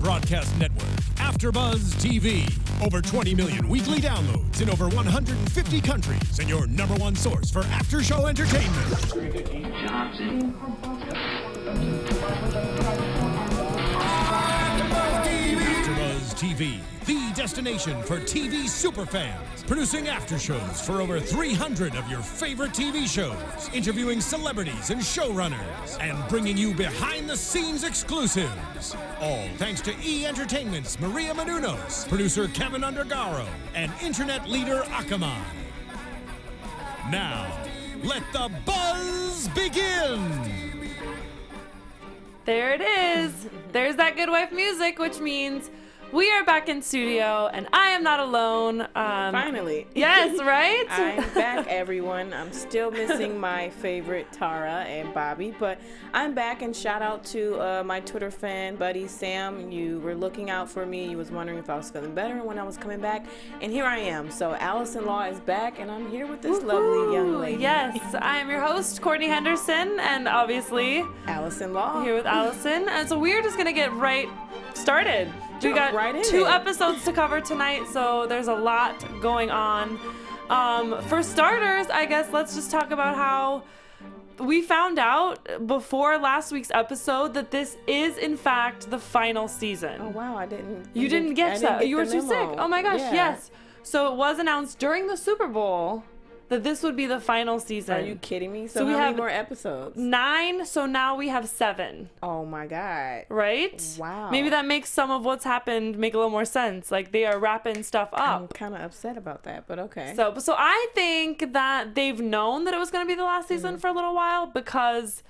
broadcast network, AfterBuzz TV. Over 20 million weekly downloads in over 150 countries, and your number one source for after-show entertainment. AfterBuzz TV, the destination for TV superfans, producing after-shows for over 300 of your favorite TV shows, interviewing celebrities and showrunners, and bringing you behind-the-scenes exclusives. All thanks to E! Entertainment's Maria Menounos, producer Kevin Undergaro, and internet leader Akamai. Now, let the buzz begin! There it is. There's that Good Wife music, which means we are back in studio, and I am not alone. Finally. Yes, right? I'm back, everyone. I'm still missing my favorite Tara and Bobby, but I'm back, and shout out to my Twitter fan buddy, Sam. You were looking out for me. You was wondering if I was feeling better when I was coming back, and here I am. So Alison Law is back, and I'm here with this lovely young lady. Yes, I am your host, Courtney Henderson, and obviously Alison Law. Here with Alison. And so we're just going to get right started. We got right in two it. episodes to cover tonight, so there's a lot going on. For starters, I guess let's just talk about how we found out before last week's episode that this is, in fact, the final season. Oh, wow. I didn't. You didn't get that. You were too sick. Oh, my gosh. Yeah. Yes. So it was announced during the Super Bowl that this would be the final season. Are you kidding me? So we how have many more episodes? 9, so now we have 7. Oh, my God. Right? Wow. Maybe that makes some of what's happened make a little more sense. Like, they are wrapping stuff up. I'm kind of upset about that, but okay. So I think that they've known that it was going to be the last season for a little while because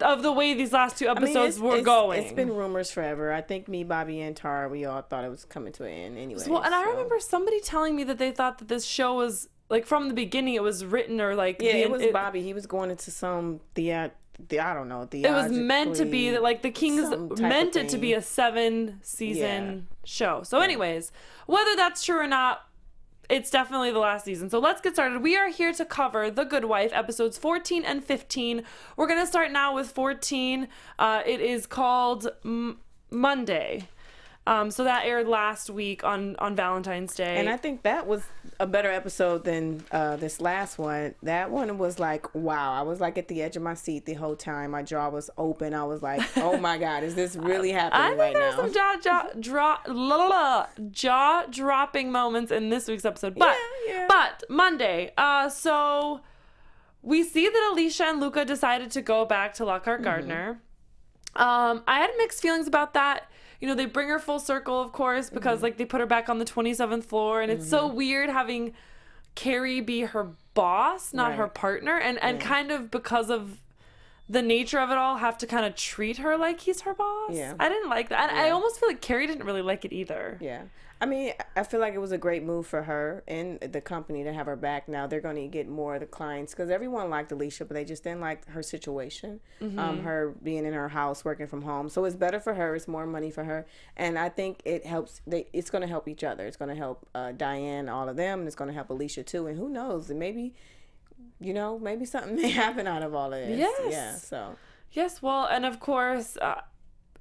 of the way these last 2 episodes were going. It's been rumors forever. I think me, Bobby, and Tara, we all thought it was coming to an end anyway. Well, and I remember somebody telling me that they thought that this show was, like, from the beginning it was written or, like... Yeah, it was Bobby. He was going into some, I don't know, it was meant to be, that, like, the Kings meant it to be a 7-season show. So anyways, whether that's true or not, it's definitely the last season. So let's get started. We are here to cover The Good Wife, episodes 14 and 15. We're going to start now with 14. It is called Monday. So that aired last week on Valentine's Day. And I think that was a better episode than this last one. That one was like, wow. I was like at the edge of my seat the whole time. My jaw was open. I was like, oh my God, is this really happening right now? I think there's some jaw-dropping moments in this week's episode. But, but Monday. So we see that Alicia and Luca decided to go back to Lockhart Gardner. I had mixed feelings about that. You know, they bring her full circle, of course, because, like, they put her back on the 27th floor. And it's so weird having Carrie be her boss, not her partner. And kind of because of the nature of it all, have to kind of treat her like he's her boss. Yeah. I didn't like that. And I almost feel like Carrie didn't really like it either. Yeah. I mean, I feel like it was a great move for her and the company to have her back. Now they're going to get more of the clients because everyone liked Alicia, but they just didn't like her situation, her being in her house, working from home. So it's better for her. It's more money for her. And I think it helps. It's going to help each other. It's going to help Diane, all of them, and it's going to help Alicia too. And who knows? And maybe, maybe something may happen out of all of this. Yes. Yeah. So. Yes. Well, and of course,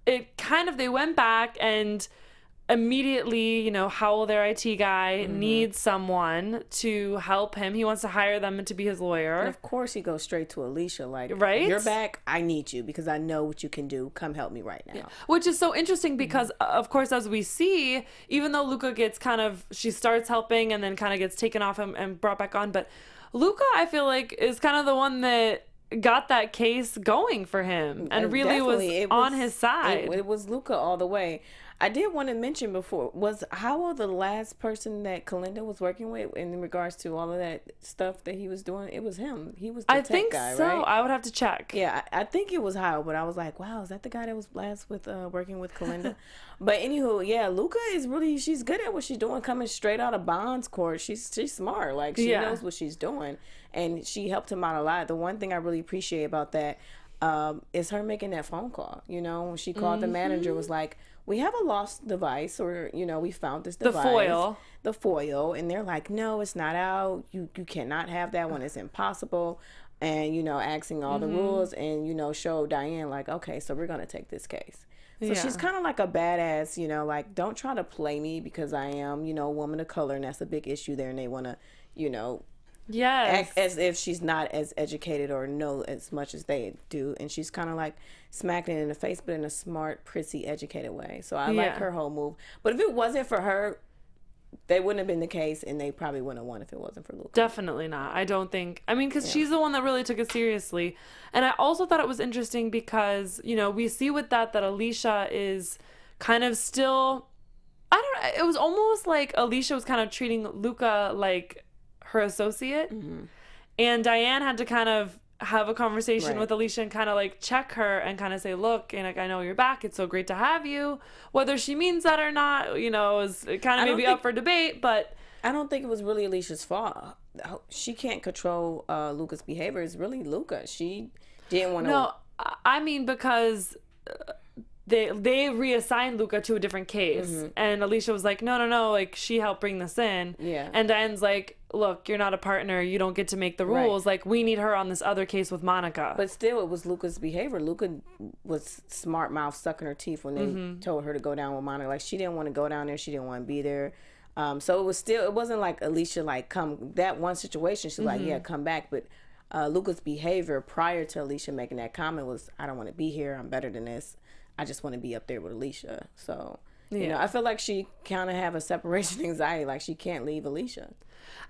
they went back and immediately, Howell, their IT guy, needs someone to help him. He wants to hire them to be his lawyer. And of course, he goes straight to Alicia, like, right? You're back. I need you because I know what you can do. Come help me right now. Yeah. Which is so interesting because, of course, as we see, even though Luca gets she starts helping and then kind of gets taken off and brought back on. But Luca, I feel like, is kind of the one that got that case going for him and really was on his side. It was Luca all the way. I did want to mention before, was Howell the last person that Kalinda was working with in regards to all of that stuff that he was doing? It was him. He was the tech guy, so. right? I would have to check. Yeah, I think it was Howell, but I was like, wow, is that the guy that was last with working with Kalinda? But anywho, yeah, Luca is really, she's good at what she's doing, coming straight out of Bond's court. She's smart. Like, she knows what she's doing. And she helped him out a lot. The one thing I really appreciate about that is her making that phone call. When she called the manager, was like, we have a lost device, or, we found this device. The foil. And they're like, no, it's not out. You cannot have that one. It's impossible. And, asking all the rules and, show Diane like, okay, so we're going to take this case. So she's kind of like a badass, you know, like, don't try to play me because I am, you know, a woman of color, and that's a big issue there, and they want to, you know, act as if she's not as educated or know as much as they do. And she's kind of like smacking it in the face, but in a smart, prissy, educated way. So I like her whole move. But if it wasn't for her, they wouldn't have been the case, and they probably wouldn't have won if it wasn't for Luca. Definitely not. I don't think. I mean, because she's the one that really took it seriously. And I also thought it was interesting because, you know, we see with that Alicia is kind of still, I don't know, it was almost like Alicia was kind of treating Luca like her associate. Mm-hmm. And Diane had to kind of have a conversation with Alicia and kind of like check her and kind of say, look, and like, I know you're back. It's so great to have you. Whether she means that or not, you know, is kind of maybe up for debate, but I don't think it was really Alicia's fault. She can't control Luca's behavior. It's really Luca. She didn't want to. No, I mean, because they reassigned Luca to a different case. Mm-hmm. And Alicia was like, no, like, she helped bring this in. Yeah. And Diane's like, look, you're not a partner. You don't get to make the rules. Like, we need her on this other case with Monica. But still, it was Luca's behavior. Luca was smart mouth, sucking her teeth when they told her to go down with Monica. Like, she didn't want to go down there. She didn't want to be there. So it wasn't like Alicia, like, that one situation, she's like, yeah, come back. But Luca's behavior prior to Alicia making that comment was, I don't want to be here. I'm better than this. I just want to be up there with Alicia. So, you know, I feel like she kind of have a separation anxiety. Like, she can't leave Alicia.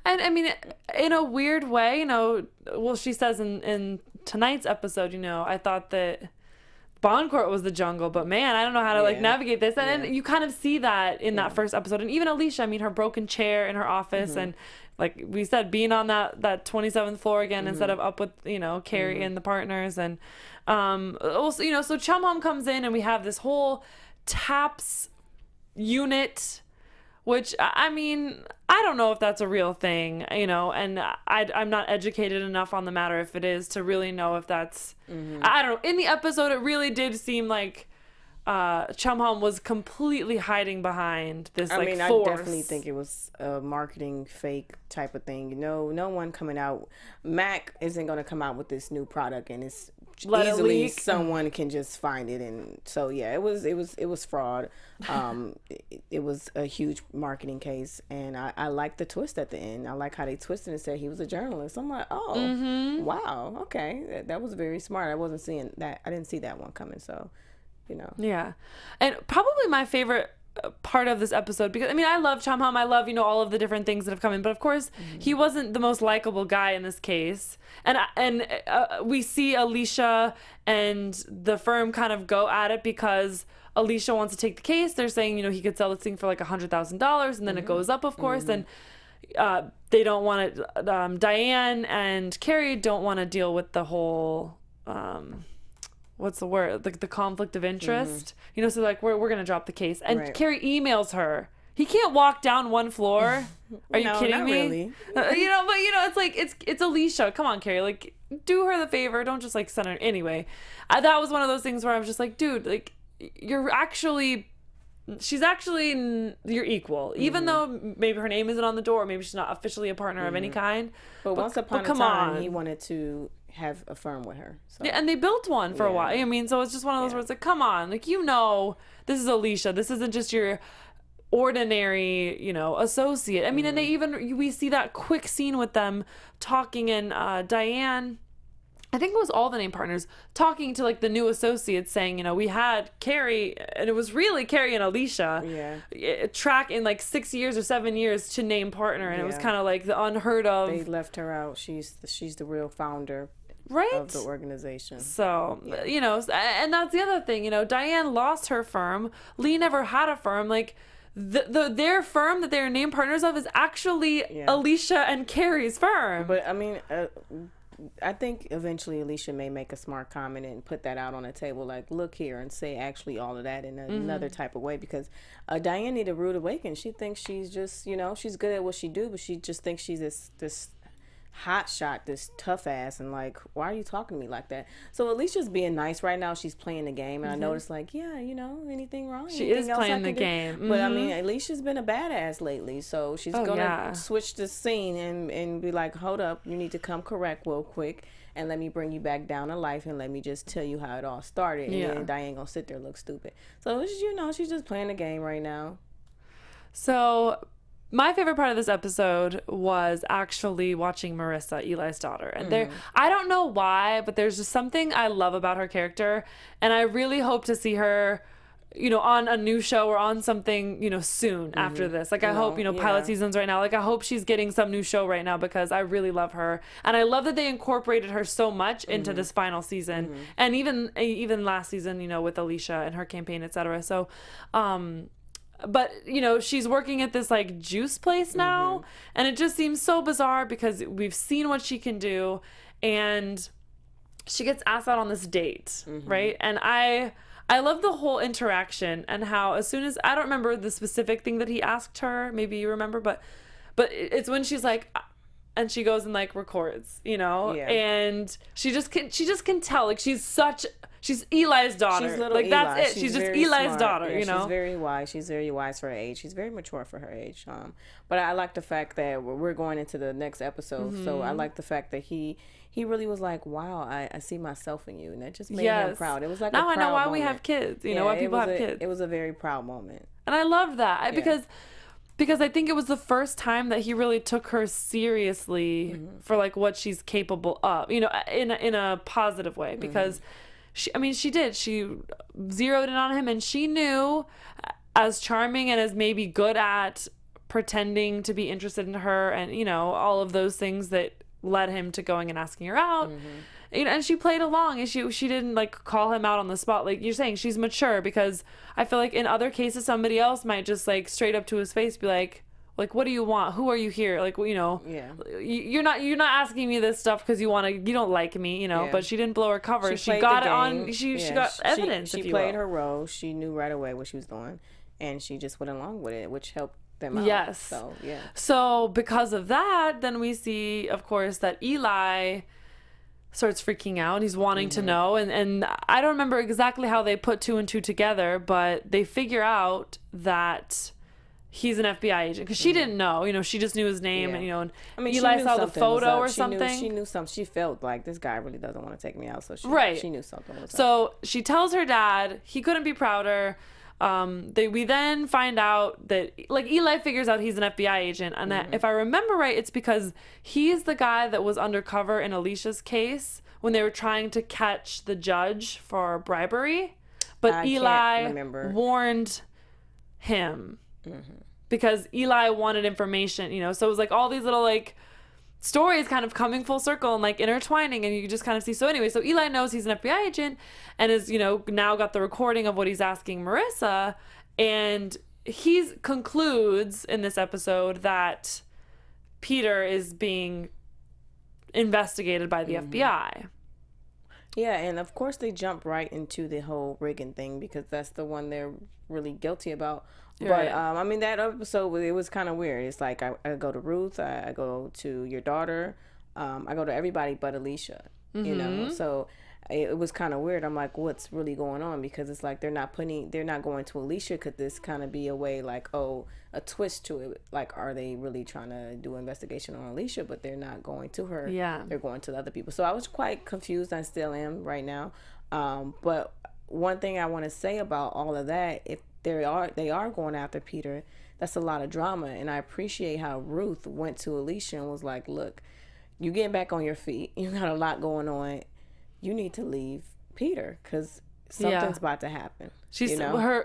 And I mean, in a weird way, you know, well, she says in tonight's episode, you know, I thought that Bond Court was the jungle, but man, I don't know how to like navigate this. And you kind of see that in that first episode. And even Alicia, I mean, her broken chair in her office and like we said, being on that 27th floor again instead of up with, you know, Carrie and the partners. And also, you know, so Chumhum comes in and we have this whole TAPS unit, which, I mean, I don't know if that's a real thing, you know, and I'm not educated enough on the matter if it is to really know if that's, I don't know. In the episode, it really did seem like Chumhum was completely hiding behind this, force. I definitely think it was a marketing fake type of thing. You know, no one coming out. Mac isn't going to come out with this new product, and it's easily someone can just find it. And so, yeah, it was fraud. It was a huge marketing case, and I like the twist at the end. I like how they twisted and said he was a journalist. I'm like, oh, wow, okay, that was very smart. I wasn't seeing that. I didn't see that one coming. So. You know. Yeah. And probably my favorite part of this episode, because I mean, I love Chumhum. I love, you know, all of the different things that have come in, but of course he wasn't the most likable guy in this case. And we see Alicia and the firm kind of go at it because Alicia wants to take the case. They're saying, you know, he could sell this thing for like $100,000, and then it goes up, of course. And they don't want to, Diane and Carrie don't want to deal with the whole, what's the word? Like the conflict of interest, you know, so like, we're going to drop the case. And Carrie emails her. He can't walk down one floor. Are you kidding me? Really. You know, but you know, it's like, it's Alicia. Come on, Carrie, like do her the favor. Don't just like send her. Anyway, that was one of those things where I was just like, dude, like she's actually your equal, even though maybe her name isn't on the door. Maybe she's not officially a partner of any kind. But once upon a time, he wanted to have a firm with her. So. Yeah, and they built one for a while. I mean, so it's just one of those where it's like, come on, like, you know, this is Alicia. This isn't just your ordinary, you know, associate. I mean, and we see that quick scene with them talking, and Diane, I think it was all the name partners, talking to like the new associates, saying, you know, we had Carrie, and it was really Carrie and Alicia track in like 6 years or 7 years to name partner, and it was kind of like the unheard of. They left her out. She's the real founder. Of the organization. So, you know, and that's the other thing, you know, Diane lost her firm. Lee never had a firm. Like, their firm that they're named partners of is actually Alicia and Carrie's firm. But, I mean, I think eventually Alicia may make a smart comment and put that out on the table, like, look here, and say actually all of that in another type of way, because Diane need a rude awakening. She thinks she's just, you know, she's good at what she do, but she just thinks she's this hotshot, this tough ass, and like, why are you talking to me like that? So Alicia's being nice right now. She's playing the game, and I noticed like, yeah, you know, anything wrong? She is playing the game. But I mean, Alicia's been a badass lately, so she's gonna switch the scene and be like, hold up, you need to come correct real quick. And let me bring you back down to life, and let me just tell you how it all started. And then Diane gonna sit there and look stupid. So it's, you know, she's just playing the game right now. So my favorite part of this episode was actually watching Marissa, Eli's daughter. And I don't know why, but there's just something I love about her character. And I really hope to see her, you know, on a new show or on something, you know, soon after this. Like, I hope, you know, pilot seasons right now. Like, I hope she's getting some new show right now, because I really love her. And I love that they incorporated her so much into this final season. And even last season, you know, with Alicia and her campaign, etc. So, but, you know, she's working at this, like, juice place now. And it just seems so bizarre, because we've seen what she can do. And she gets asked out on this date, right? And I love the whole interaction, and how as soon as, I don't remember the specific thing that he asked her, maybe you remember, but it's when she's like, and she goes and like records, you know, and she just can tell, like, she's Eli's daughter. She's little like, Eli. That's it. She's just Eli's smart. daughter, you know. She's very wise. She's very wise for her age. She's very mature for her age. But I like the fact that we're going into the next episode. So I like the fact that he really was like, wow, I see myself in you. And that just made him proud. It was like now a proud I know why moment. we have kids, you know, why people have kids. It was a very proud moment. And I loved that because I think it was the first time that he really took her seriously for like what she's capable of, you know, in a positive way, because she zeroed in on him, and she knew, as charming and as maybe good at pretending to be interested in her, and, you know, all of those things that led him to going and asking her out. You know, and she played along, and she didn't like call him out on the spot. Like you're saying, she's mature, because I feel like in other cases somebody else might just like straight up to his face be like, what do you want? Who are you here? Like, you know, you're not asking me this stuff because you don't like me, you know. But she didn't blow her cover. She got it on. She got evidence. She played her role. She knew right away what she was doing, and she just went along with it, which helped them out. Yes. So yeah. So because of that, then we see, of course, that Eli starts freaking out. He's wanting to know, and I don't remember exactly how they put two and two together, but they figure out that he's an FBI agent, because she didn't know, you know, she just knew his name, and, you know, and I mean, Eli saw the photo or something. She knew something. She felt like, this guy really doesn't want to take me out, so she knew something was up. So she tells her dad. He couldn't be prouder. We then find out that, like, Eli figures out he's an FBI agent, and that, if I remember right, it's because he's the guy that was undercover in Alicia's case when they were trying to catch the judge for bribery, but Eli warned him because Eli wanted information, you know. So it was like all these little like stories kind of coming full circle and like intertwining, and you just kind of see. So anyway, so Eli knows he's an FBI agent, and is, you know, now got the recording of what he's asking Marissa, and he concludes in this episode that Peter is being investigated by the FBI. Yeah, and of course they jump right into the whole rigging thing, because that's the one they're really guilty about. But I mean, that episode, it was kind of weird. It's like I go to Ruth, I go to your daughter, I go to everybody but Alicia, you know. So it was kind of weird. I'm like, what's really going on? Because it's like they're not going to Alicia. Could this kind of be a way, like, a twist to it? Like, are they really trying to do an investigation on Alicia, but they're not going to her? Yeah, they're going to the other people. So I was quite confused. I still am right now. But one thing I want to say about all of that, if they are going after Peter, that's a lot of drama. And I appreciate how Ruth went to Alicia and was like, look, you getting back on your feet. You got a lot going on. You need to leave Peter, because something's about to happen. She's, you know?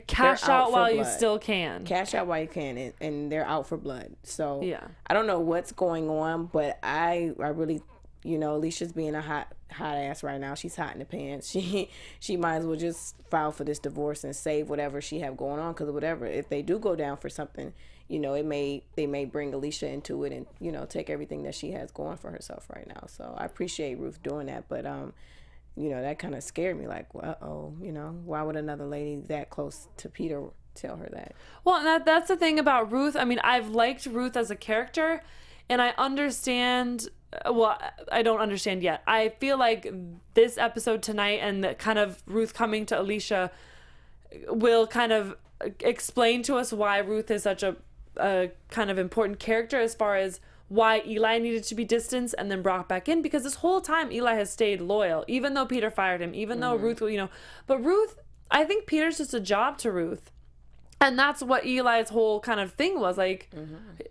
Cash out while you still can. Cash out while you can, and they're out for blood. So I don't know what's going on, but I really, you know, Alicia's being a hot ass right now. She's hot in the pants. She might as well just file for this divorce and save whatever she have going on, because whatever, if they do go down for something, you know, they may bring Alicia into it and, you know, take everything that she has going for herself right now. So I appreciate Ruth doing that, but you know, that kind of scared me. Like, you know, why would another lady that close to Peter tell her that? Well, and that's the thing about Ruth. I mean, I've liked Ruth as a character. And I understand, well, I don't understand yet. I feel like this episode tonight and the kind of Ruth coming to Alicia will kind of explain to us why Ruth is such a kind of important character as far as why Eli needed to be distanced and then brought back in, because this whole time Eli has stayed loyal, even though Peter fired him, even though Ruth, but Ruth, I think Peter's just a job to Ruth. And that's what Eli's whole kind of thing was, like,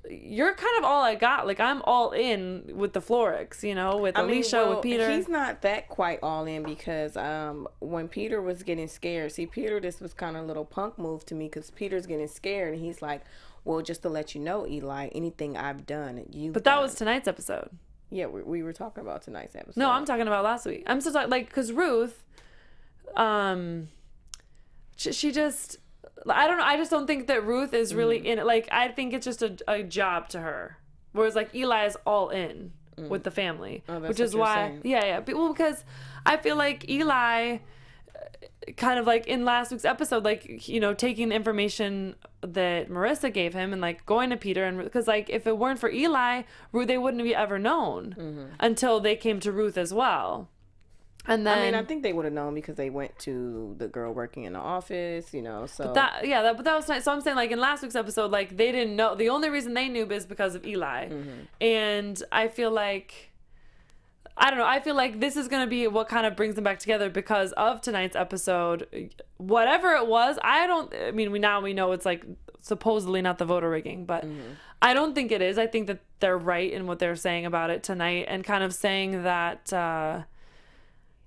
you're kind of all I got. Like, I'm all in with the Florricks, with Alicia, with Peter. He's not that quite all in, because when Peter was getting scared, Peter, this was kind of a little punk move to me, because Peter's getting scared, and he's like, well, just to let you know, Eli, anything I've done, But that was tonight's episode. Yeah, we were talking about tonight's episode. No, I'm talking about last week. I'm still talking, like, because Ruth, she just... I don't know. I just don't think that Ruth is really in it. Like, I think it's just a job to her. Whereas, like, Eli is all in with the family. Oh, that's which is what why... you're saying. Yeah. Well, because I feel like Eli, kind of like in last week's episode, like, taking the information that Marissa gave him and, like, going to Peter. And because, like, if it weren't for Eli, Ruth, they wouldn't have ever known until they came to Ruth as well. And then, I think they would have known because they went to the girl working in the office, so. But that was nice. So I'm saying, like, in last week's episode, like, they didn't know. The only reason they knew is because of Eli. And I feel like, I don't know. I feel like this is going to be what kind of brings them back together because of tonight's episode. Whatever it was, we know it's, like, supposedly not the voter rigging, but I don't think it is. I think that they're right in what they're saying about it tonight and kind of saying that,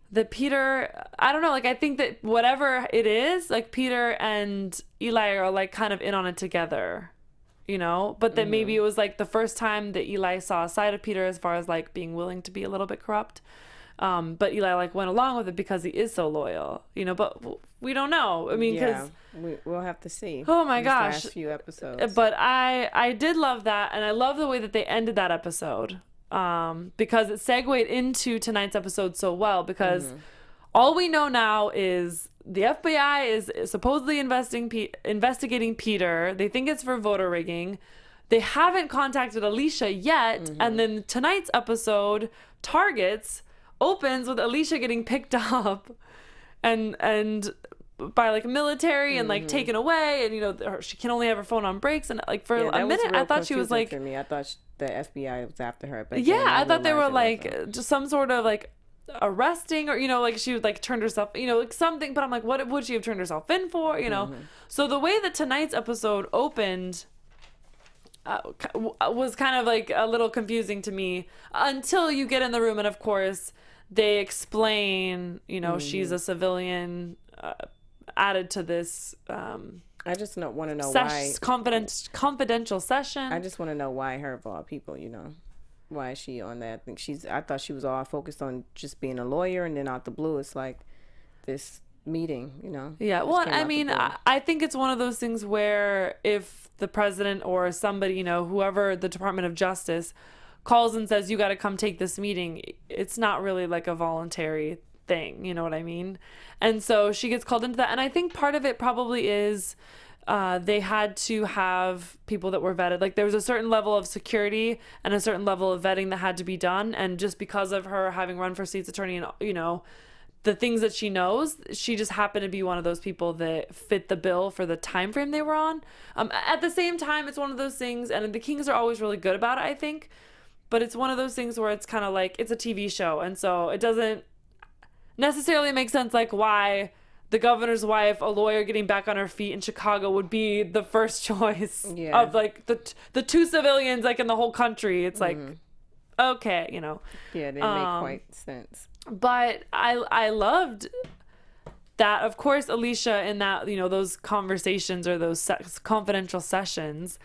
that Peter, I don't know, like, I think that whatever it is, like, Peter and Eli are, like, kind of in on it together, but that maybe it was, like, the first time that Eli saw a side of Peter as far as, like, being willing to be a little bit corrupt, but Eli, like, went along with it because he is so loyal, but we don't know. I mean, because we'll have to see. Oh my gosh, last few episodes. But I did love that, and I love the way that they ended that episode. Because it segued into tonight's episode so well, because all we know now is the FBI is supposedly investigating Peter. They think it's for voter rigging. They haven't contacted Alicia yet. And then tonight's episode opens with Alicia getting picked up and by, like, military and, like, taken away, and she can only have her phone on breaks, and, like, for a minute I thought she was, like, for me. I thought the FBI was after her, but I thought they were, like, just some sort of, like, arresting, or like she would, like, turned herself, like, something, but I'm like, what would she have turned herself in for, So the way that tonight's episode opened was kind of, like, a little confusing to me until you get in the room, and of course they explain, she's a civilian added to this I just want to know why confidential session. I just want to know why her of all people, why is she on that? I thought she was all focused on just being a lawyer, and then out the blue it's like this meeting, Yeah, well, I mean, I think it's one of those things where if the president or somebody, whoever, the Department of Justice calls and says, you got to come take this meeting, it's not really like a voluntary thing, you know what I mean? And so she gets called into that, and I think part of it probably is they had to have people that were vetted. Like, there was a certain level of security and a certain level of vetting that had to be done, and just because of her having run for state's attorney and the things that she knows, she just happened to be one of those people that fit the bill for the time frame they were on. At the same time, it's one of those things, and the Kings are always really good about it, I think, but it's one of those things where it's kind of like, it's a TV show, and so it doesn't necessarily make sense, like, why the governor's wife, a lawyer getting back on her feet in Chicago, would be the first choice of, like, the two civilians, like, in the whole country. It's like, okay, Yeah, it didn't make quite sense. But I loved that, of course, Alicia in that, those conversations or those confidential sessions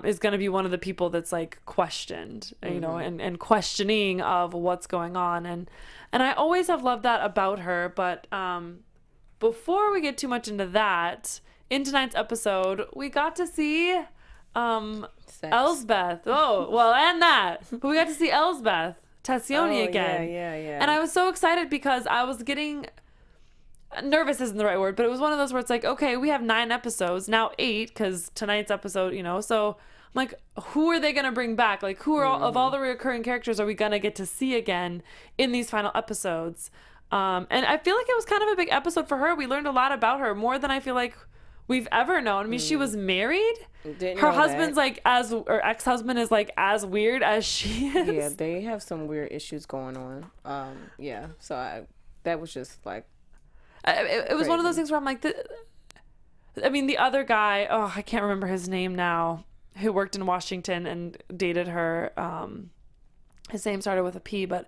is going to be one of the people that's, like, questioned, and questioning of what's going on. And I always have loved that about her. But before we get too much into that, in tonight's episode, we got to see Elsbeth. Oh, well, and that. But we got to see Elsbeth Tassioni again. Yeah. And I was so excited because I was getting... nervous isn't the right word, but it was one of those where it's like, okay, we have 9 episodes, now 8, because tonight's episode, so like, who are they going to bring back? Like, who are of all the recurring characters are we going to get to see again in these final episodes? And I feel like it was kind of a big episode for her. We learned a lot about her, more than I feel like we've ever known. I mean, she was married. Her husband's like or ex-husband is like as weird as she is. Yeah, they have some weird issues going on. Yeah, so that was just like, it was one of those things where I'm like, I mean, the other guy, I can't remember his name now, who worked in Washington and dated her. His name started with a P, but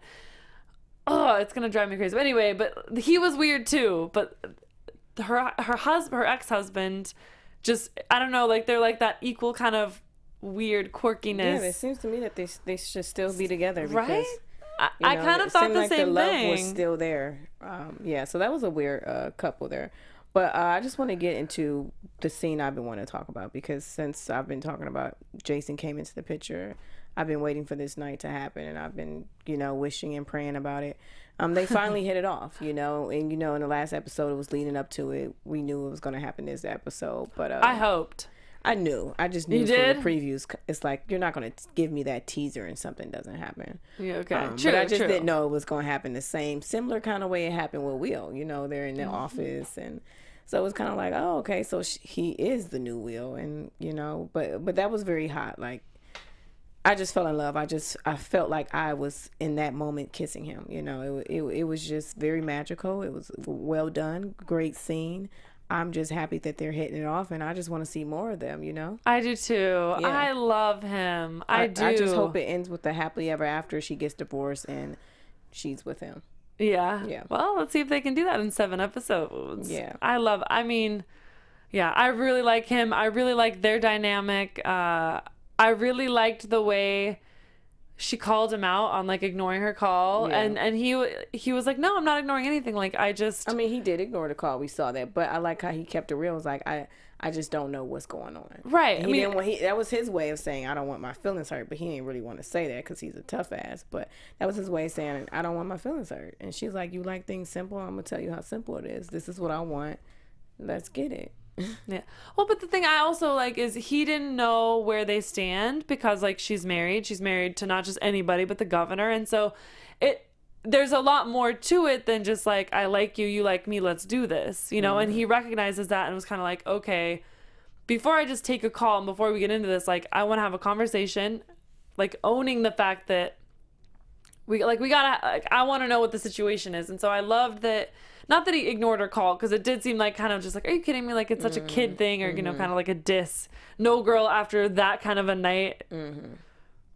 it's gonna drive me crazy. But anyway, but he was weird too. But her ex-husband, just, I don't know, like, they're like that equal kind of weird quirkiness. Yeah, it seems to me that they should still be together, because, right? I kind of thought the like same the thing. love was still there. Yeah, so that was a weird couple there. But I just want to get into the scene I've been wanting to talk about, because since I've been talking about Jason came into the picture, I've been waiting for this night to happen, and I've been, wishing and praying about it. They finally hit it off, and in the last episode, it was leading up to it. We knew it was going to happen this episode, but I hoped. I knew. I just knew from the previews. It's like, you're not going to give me that teaser and something doesn't happen. Yeah, okay. But I just didn't know it was going to happen the similar kind of way it happened with Will. They're in the office, and so it was kind of like, oh, okay, so he is the new Will, and but that was very hot. Like, I just fell in love. I felt like I was in that moment kissing him. It was just very magical. It was well done, great scene. I'm just happy that they're hitting it off, and I just want to see more of them, I do too. Yeah. I love him. I do. I just hope it ends with the happily ever after. She gets divorced and she's with him. Yeah. Yeah. Well, let's see if they can do that in 7 episodes. Yeah. I really like him. I really like their dynamic. I really liked the way she called him out on, like, ignoring her call. Yeah. And he was like, no, I'm not ignoring anything. Like, I mean, he did ignore the call. We saw that. But I like how he kept it real. It was like, I just don't know what's going on. Right. That was his way of saying, I don't want my feelings hurt. But he didn't really want to say that because he's a tough ass. But that was his way of saying, I don't want my feelings hurt. And she's like, you like things simple? I'm going to tell you how simple it is. This is what I want. Let's get it. Yeah. Well, but the thing I also like is he didn't know where they stand, because, like, she's married to not just anybody but the governor, and so there's a lot more to it than just like, I like you, you like me, let's do this, and he recognizes that and was kind of like, okay, before I just take a call and before we get into this, like, I want to have a conversation, like, owning the fact that we gotta, like, I want to know what the situation is. And so I loved that. Not that he ignored her call, because it did seem like kind of just like, are you kidding me? Like, it's such a kid thing, or, kind of like a diss. No girl after that kind of a night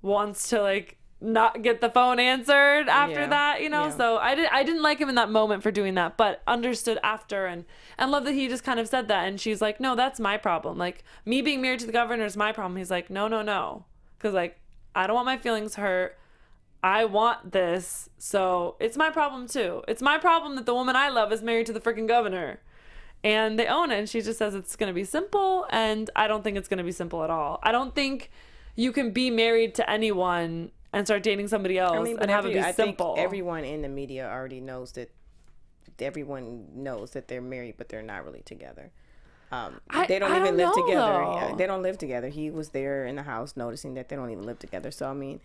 wants to, like, not get the phone answered after that, Yeah. So I didn't like him in that moment for doing that, but understood after, and love that he just kind of said that. And she's like, no, that's my problem. Like, me being married to the governor is my problem. He's like, no. Because, like, I don't want my feelings hurt. I want this, so it's my problem too. It's my problem that the woman I love is married to the freaking governor. And they own it, and she just says it's going to be simple, and I don't think it's going to be simple at all. I don't think you can be married to anyone and start dating somebody else and have it be simple. I think everyone in the media already knows that they're married, but they're not really together. They don't even live together. They don't live together. He was there in the house noticing that they don't even live together. So, I mean,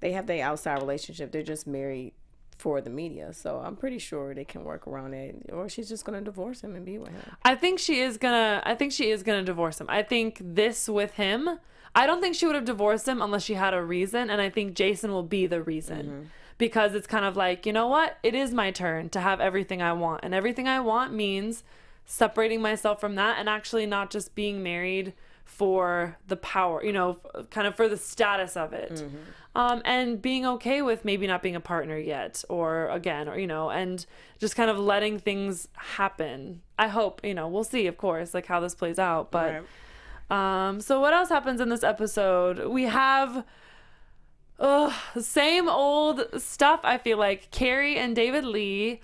they have their outside relationship. They're just married for the media. So I'm pretty sure they can work around it. Or she's just going to divorce him and be with him. I think she is going to divorce him. I think this with him, I don't think she would have divorced him unless she had a reason. And I think Jason will be the reason. Because it's kind of like, you know what? It is my turn to have everything I want. And everything I want means separating myself from that and actually not just being married for the power, kind of for the status of it. And being okay with maybe not being a partner yet, and just kind of letting things happen. I hope, we'll see, of course, like how this plays out. But, so what else happens in this episode? We have the same old stuff. I feel like Carrie and David Lee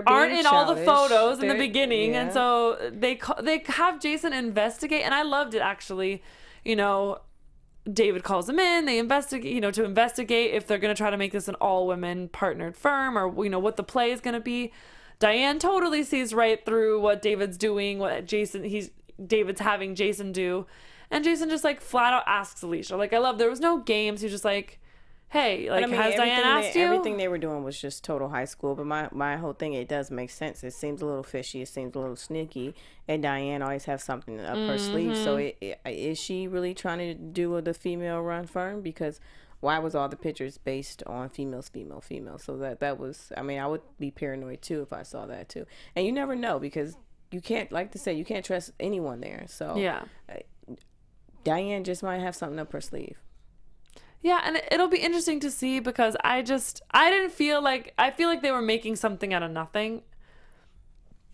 aren't in all the photos in the beginning, and so they have Jason investigate, and I loved it actually. David calls them in, they investigate, to investigate if they're going to try to make this an all-women partnered firm, or what the play is going to be. Diane totally sees right through what David's doing, what David's having Jason do, And Jason just like flat out asks Alicia. Like, I love, there was no games. He was just like, hey, like, has Diane asked you? Everything they were doing was just total high school. But my whole thing, it does make sense. It seems a little fishy. It seems a little sneaky. And Diane always has something up her sleeve. So is she really trying to do the female run firm? Because why was all the pictures based on females? So that was, I mean, I would be paranoid too if I saw that too. And you never know, because you can't, like to say, you can't trust anyone there. So yeah, Diane just might have something up her sleeve. Yeah, and it'll be interesting to see, because I didn't feel like, I feel like they were making something out of nothing.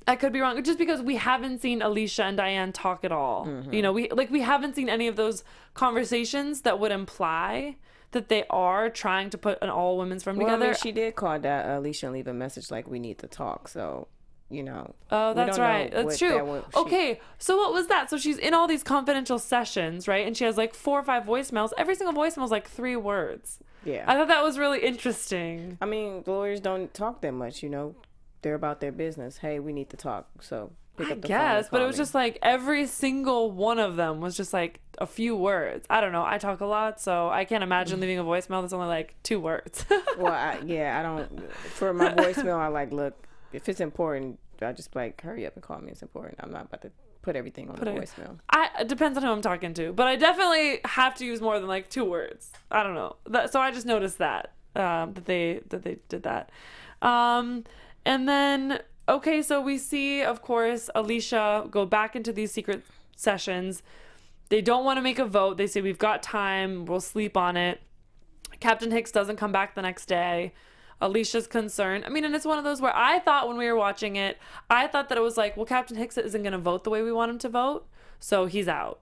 I could be wrong, just because we haven't seen Alicia and Diane talk at all. You know, we haven't seen any of those conversations that would imply that they are trying to put an all women's firm together. I mean, she did call Alicia and leave a message like, we need to talk. So, you know. Oh, that's right. That's true. Okay, so what was that? So she's in all these confidential sessions, right? And she has like 4 or 5 voicemails. Every single voicemail is like 3 words. Yeah. I thought that was really interesting. I mean, lawyers don't talk that much, you know. They're about their business. Hey, we need to talk. So pick up the phone and but call it was me. just like every single one of them was just like a few words. I don't know. I talk a lot, so I can't imagine leaving a voicemail that's only like 2 words. Well, I don't. For my voicemail, I like, look, if it's important, I just like, hurry up and call me. It's important. I'm not about to put everything on the voicemail. It depends on who I'm talking to, but I definitely have to use more than like 2 words. I don't know. So I just noticed that they did that. And then, okay, so we see, of course, Alicia go back into these secret sessions. They don't want to make a vote. They say, we've got time. We'll sleep on it. Captain Hicks doesn't come back the next day. Alicia's concerned. I mean, and it's one of those where I thought when we were watching it, I thought that it was like, well, Captain Hicks isn't going to vote the way we want him to vote, so he's out.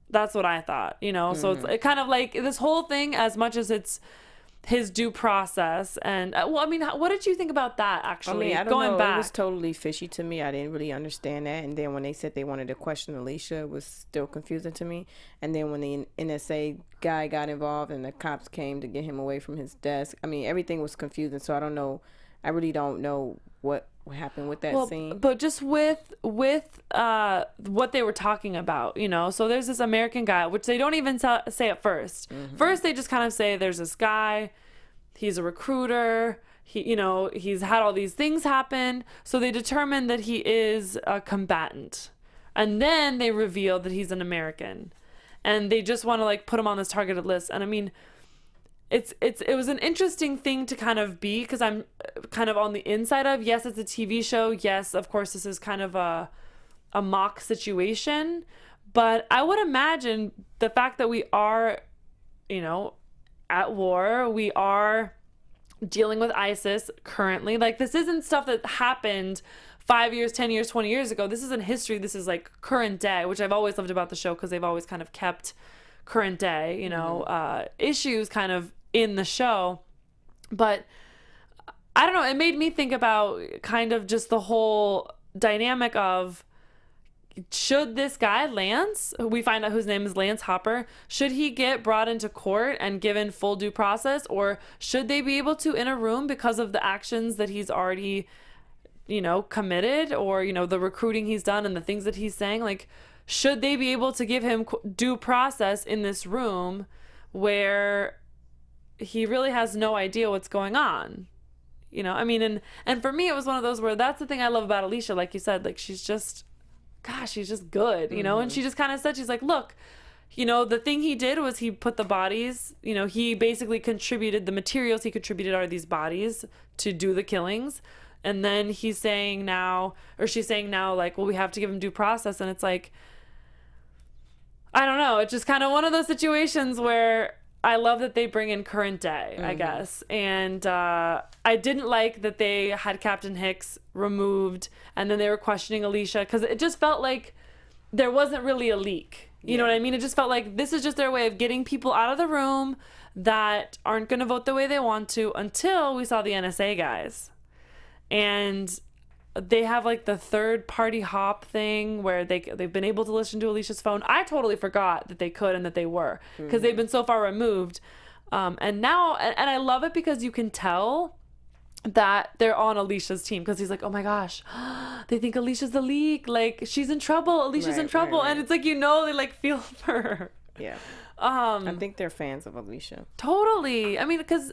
That's what I thought, you know? So it's kind of like this whole thing, as much as it's his due process. And well, I mean, what did you think about that, actually? I mean, I don't Going know. back, It was totally fishy to me. I didn't really understand that. And then when they said they wanted to question Alicia, it was still confusing to me. And then when the NSA guy got involved and the cops came to get him away from his desk, I mean, everything was confusing. So I don't know. I really don't know what happened with that scene. But just with what they were talking about, you know, so there's this American guy, which they don't even say at first. First, they just kind of say there's this guy, he's a recruiter, he's had all these things happen, so they determine that he is a combatant, and then they reveal that he's an American, and they just want to like put him on this targeted list. And I mean, it was an interesting thing to kind of be, because I'm kind of on the inside of, yes, it's a TV show. Yes, of course, this is kind of a mock situation. But I would imagine the fact that we are, you know, at war, we are dealing with ISIS currently. Like, this isn't stuff that happened 5 years, 10 years, 20 years ago. This isn't history. This is like current day, which I've always loved about the show, because they've always kind of kept current day, you know, issues kind of in the show. But I don't know, it made me think about kind of just the whole dynamic of, should this guy Lance, who we find out whose name is Lance Hopper, should he get brought into court and given full due process, or should they be able to in a room, because of the actions that he's already, you know, committed, or, you know, the recruiting he's done and the things that he's saying, like, should they be able to give him due process in this room where he really has no idea what's going on? You know, I mean, and for me, it was one of those where, that's the thing I love about Alicia, like you said, like, she's just good, you know? And she just kind of said, she's like, look, you know, the thing he did was he put the bodies, you know, he basically contributed, the materials he contributed are these bodies to do the killings. And then she's saying now, like, well, we have to give him due process. And it's like, I don't know. It's just kind of one of those situations where I love that they bring in current day, I guess. And I didn't like that they had Captain Hicks removed, and then they were questioning Alicia, because it just felt like there wasn't really a leak. You know what I mean? It just felt like this is just their way of getting people out of the room that aren't going to vote the way they want to, until we saw the NSA guys. And they have like the third party hop thing where they've been able to listen to Alicia's phone. I totally forgot that they could and that they were, because they've been so far removed. And now, and I love it because you can tell that they're on Alicia's team, because he's like, oh my gosh, they think Alicia's the leak, like she's in trouble, Alicia's in trouble, right. And it's like, they like feel for her. Yeah. I think they're fans of Alicia. Totally. I mean, because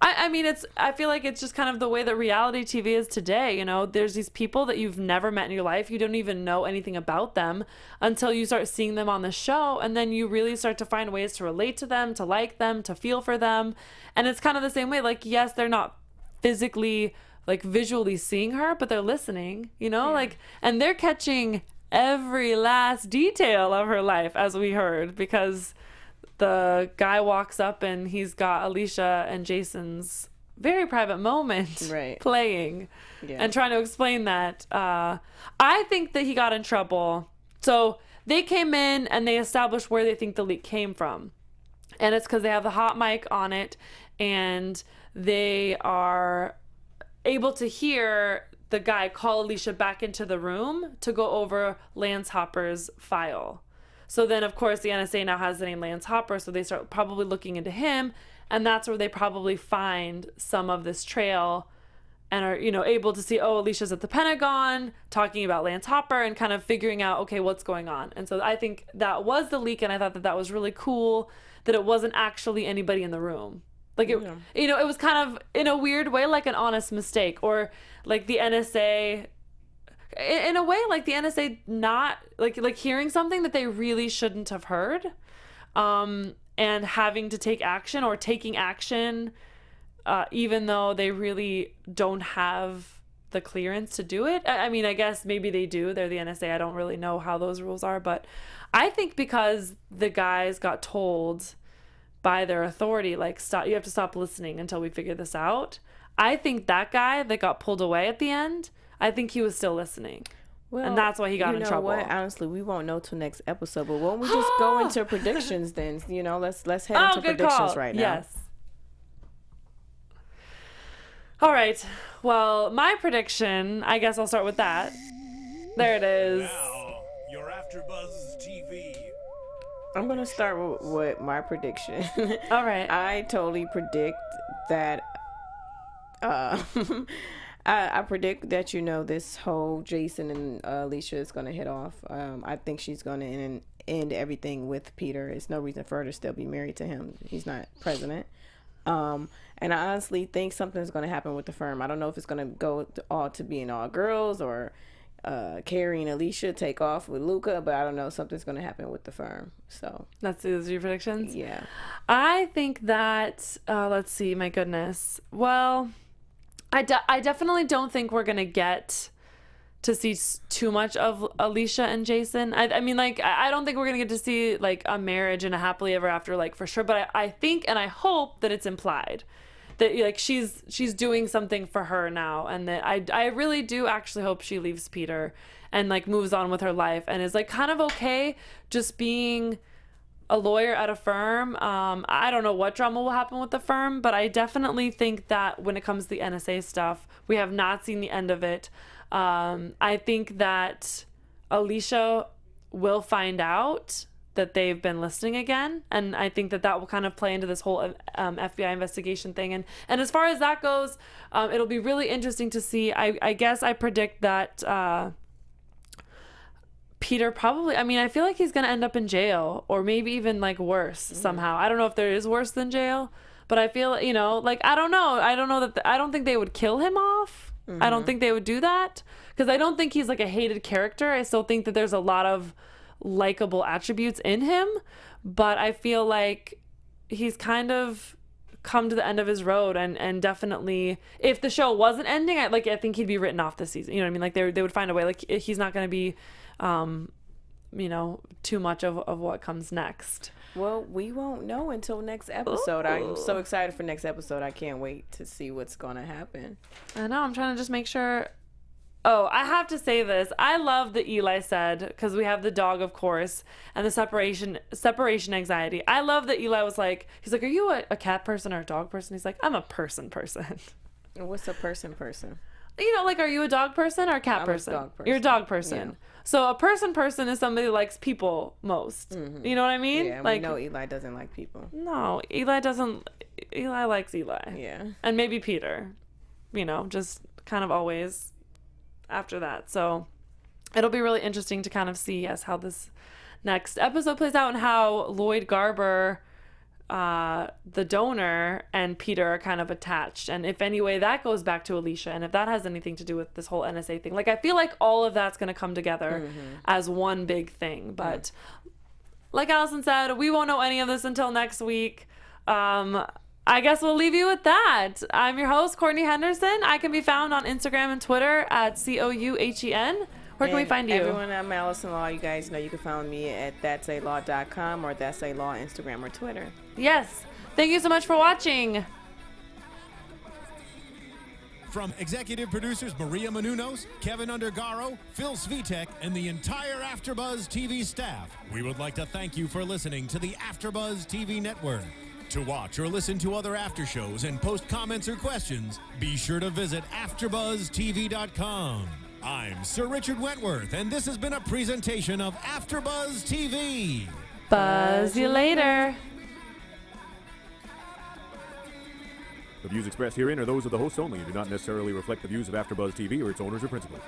I feel like it's just kind of the way that reality TV is today. There's these people that you've never met in your life. You don't even know anything about them until you start seeing them on the show. And then you really start to find ways to relate to them, to like them, to feel for them. And it's kind of the same way. Like, yes, they're not physically, like visually seeing her, but they're listening, like, and they're catching every last detail of her life, as we heard, because the guy walks up and he's got Alicia and Jason's very private moment playing and trying to explain that. I think that he got in trouble. So they came in and they established where they think the leak came from. And it's because they have the hot mic on it and they are able to hear the guy call Alicia back into the room to go over Lance Hopper's file. So then, of course, the NSA now has the name Lance Hopper, so they start probably looking into him, and that's where they probably find some of this trail and are, able to see, oh, Alicia's at the Pentagon talking about Lance Hopper and kind of figuring out, okay, what's going on. And so I think that was the leak, and I thought that was really cool that it wasn't actually anybody in the room. Like, it was kind of, in a weird way, like an honest mistake, or like the NSA, in a way, like the NSA not, like hearing something that they really shouldn't have heard, and having to take action, or taking action, even though they really don't have the clearance to do it. I mean, I guess maybe they do. They're the NSA. I don't really know how those rules are, but I think because the guys got told by their authority, like, stop, you have to stop listening until we figure this out. I think that guy that got pulled away at the end, I think he was still listening. Well, and that's why he got in trouble. What? Honestly, we won't know till next episode, but won't we just go into predictions then? Let's head into predictions right now. Yes. All right. Well, my prediction, I guess I'll start with that. There it is. Now, your AfterBuzz TV. I'm going to start with my prediction. All right. I totally predict that I predict that, this whole Jason and Alicia is going to hit off. I think she's going to end everything with Peter. There's no reason for her to still be married to him. He's not president. And I honestly think something's going to happen with the firm. I don't know if it's going to go all to being all girls, or Carrie and Alicia take off with Luca, but I don't know. Something's going to happen with the firm. So those are your predictions? Yeah. I think that, let's see, my goodness. Well, I definitely don't think we're going to get to see too much of Alicia and Jason. I mean, like, I don't think we're going to get to see, like, a marriage and a happily ever after, like, for sure. But I think and I hope that it's implied that, like, she's doing something for her now. And that I really do actually hope she leaves Peter and, like, moves on with her life and is, like, kind of okay just being a lawyer at a firm. I don't know what drama will happen with the firm, but I definitely think that when it comes to the NSA stuff, we have not seen the end of it. I think that Alicia will find out that they've been listening again, and I think that will kind of play into this whole FBI investigation thing. And as far as that goes, it'll be really interesting to see. I guess I predict that Peter probably, I mean, I feel like he's going to end up in jail, or maybe even, like, worse somehow. I don't know if there is worse than jail, but I feel, like, I don't know. I don't think they would kill him off. Mm-hmm. I don't think they would do that, because I don't think he's, like, a hated character. I still think that there's a lot of likable attributes in him, but I feel like he's kind of come to the end of his road, and definitely, if the show wasn't ending, I think he'd be written off this season. You know what I mean? Like, they would find a way. Like, he's not going to be too much of what comes next. Well, we won't know until next episode. Ooh. I'm so excited for next episode. I can't wait to see what's going to happen. I know. I'm trying to just make sure. Oh, I have to say this. I love that Eli said, because we have the dog, of course, and the separation anxiety. I love that Eli was like, he's like, are you a cat person or a dog person? He's like, I'm a person. What's a person? Like, are you a dog person or a cat person? I'm a dog person. You're a dog person. Yeah. So a person is somebody who likes people most. Mm-hmm. You know what I mean? Yeah, like, we know Eli doesn't like people. No, Eli doesn't. Eli likes Eli. Yeah. And maybe Peter. just kind of always after that. So it'll be really interesting to kind of see, how this next episode plays out and how Lloyd Garber, the donor, and Peter are kind of attached, and if any way that goes back to Alicia, and if that has anything to do with this whole NSA thing. Like, I feel like all of that's going to come together as one big thing, but like Alison said, we won't know any of this until next week. I guess we'll leave you with that. I'm your host, Courtney Henderson. I can be found on Instagram and Twitter at COUHEN. Where can we find you? Everyone, I'm Alison Law. You guys know you can find me at that'saLaw.com or That's a Law Instagram or Twitter. Yes. Thank you so much for watching. From executive producers Maria Menounos, Kevin Undergaro, Phil Svitek, and the entire AfterBuzz TV staff, we would like to thank you for listening to the AfterBuzz TV network. To watch or listen to other after shows and post comments or questions, be sure to visit AfterBuzzTV.com. I'm Sir Richard Wentworth, and this has been a presentation of AfterBuzz TV. Buzz you later. The views expressed herein are those of the hosts only and do not necessarily reflect the views of AfterBuzz TV or its owners or principals.